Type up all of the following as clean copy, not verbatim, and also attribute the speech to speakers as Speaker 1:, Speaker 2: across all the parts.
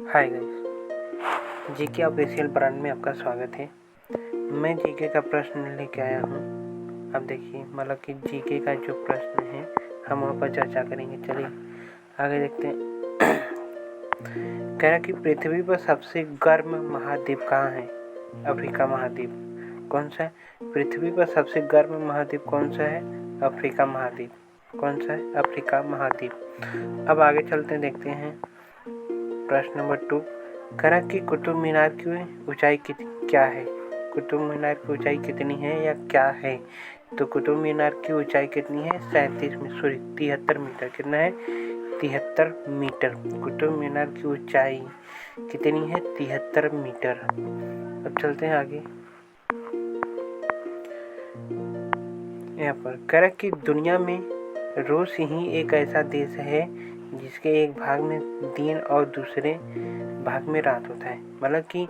Speaker 1: Hi guys, GK official brand में आपका स्वागत है। मैं जीके का प्रश्न लेके आया हूँ। अब देखिए मतलब कि जीके का जो प्रश्न है हम वहाँ पर चर्चा करेंगे। चलिए आगे देखते हैं। कह रहा कि पृथ्वी पर सबसे गर्म महाद्वीप कहाँ है? अफ्रीका महाद्वीप। कौन सा है? पृथ्वी पर सबसे गर्म महाद्वीप कौन सा है? अफ्रीका महाद्वीप। कौन सा है? अफ्रीका महाद्वीप। अब आगे चलते हैं, देखते हैं प्रश्न नंबर 2। करा कि कुतुब मीनार की ऊंचाई क्या है? कुतुब मीनार की ऊंचाई कितनी है या क्या है? तो कुतुब मीनार की ऊंचाई कितनी है? 73 मीटर। कितना है? 73 मीटर। कुतुब मीनार की ऊंचाई कितनी है? 73 मीटर। अब चलते हैं आगे। यहाँ पर कह रहा कि दुनिया में रूस ही एक ऐसा देश है जिसके एक भाग में दिन और दूसरे भाग में रात होता है। मतलब कि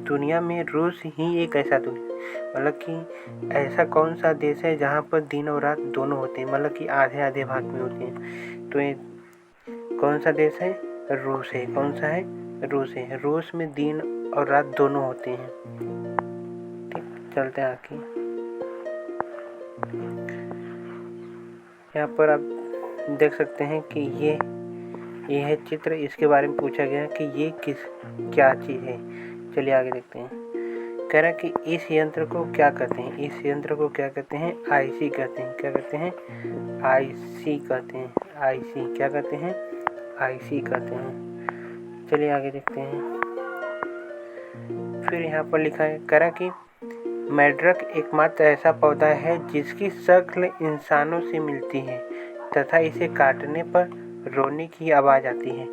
Speaker 1: दुनिया में रूस ही एक ऐसा मतलब कि ऐसा कौन सा देश है जहाँ पर दिन और रात दोनों होते हैं, मतलब कि आधे आधे भाग में होते हैं। तो ये कौन सा देश है? रूस है। कौन सा है? रूस है। रूस में दिन और रात दोनों होते हैं। ठीक, चलते हैं आगे। यहाँ पर आप देख सकते हैं कि ये है चित्र। इसके बारे में पूछा गया है कि ये क्या चीज़ है। चलिए आगे देखते हैं। कह रहा कि इस यंत्र को क्या कहते हैं? इस यंत्र को क्या कहते हैं? आईसी कहते हैं। क्या कहते हैं? आईसी कहते हैं। आईसी क्या कहते हैं? आईसी कहते हैं। चलिए आगे देखते हैं। फिर यहाँ पर लिखा है, कह रहा कि मैड्रक एकमात्र ऐसा पौधा है जिसकी शक्ल इंसानों से मिलती है तथा इसे काटने पर रोने की आवाज़ आती है।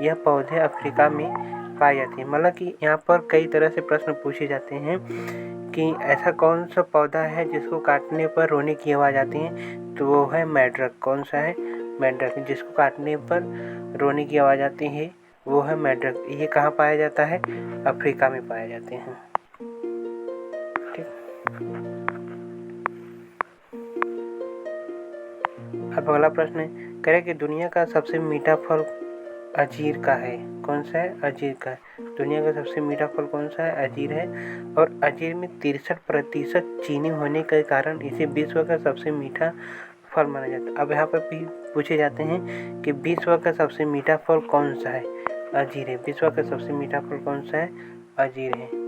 Speaker 1: यह पौधे अफ्रीका में पाई जाती है। मतलब कि यहाँ पर कई तरह से प्रश्न पूछे जाते हैं कि ऐसा कौन सा पौधा है जिसको काटने पर रोने की आवाज़ आती है। तो वो है मैड्रक। कौन सा है? मैड्रक। जिसको काटने पर रोने की आवाज़ आती है वो है मैड्रक। ये कहाँ पाया जाता है? अफ्रीका में पाए जाते हैं। अब अगला प्रश्न है, कह रहे कि दुनिया का सबसे मीठा फल अंजीर का है। कौन सा है? अंजीर का है। दुनिया का सबसे मीठा फल कौन सा है? अंजीर है। और अंजीर में 63% चीनी होने के कारण इसे विश्व का सबसे मीठा फल माना जाता है। अब यहाँ पर भी पूछे जाते हैं कि विश्व का सबसे मीठा फल कौन सा है? अंजीर है। विश्व का सबसे मीठा फल कौन सा है? अंजीर है।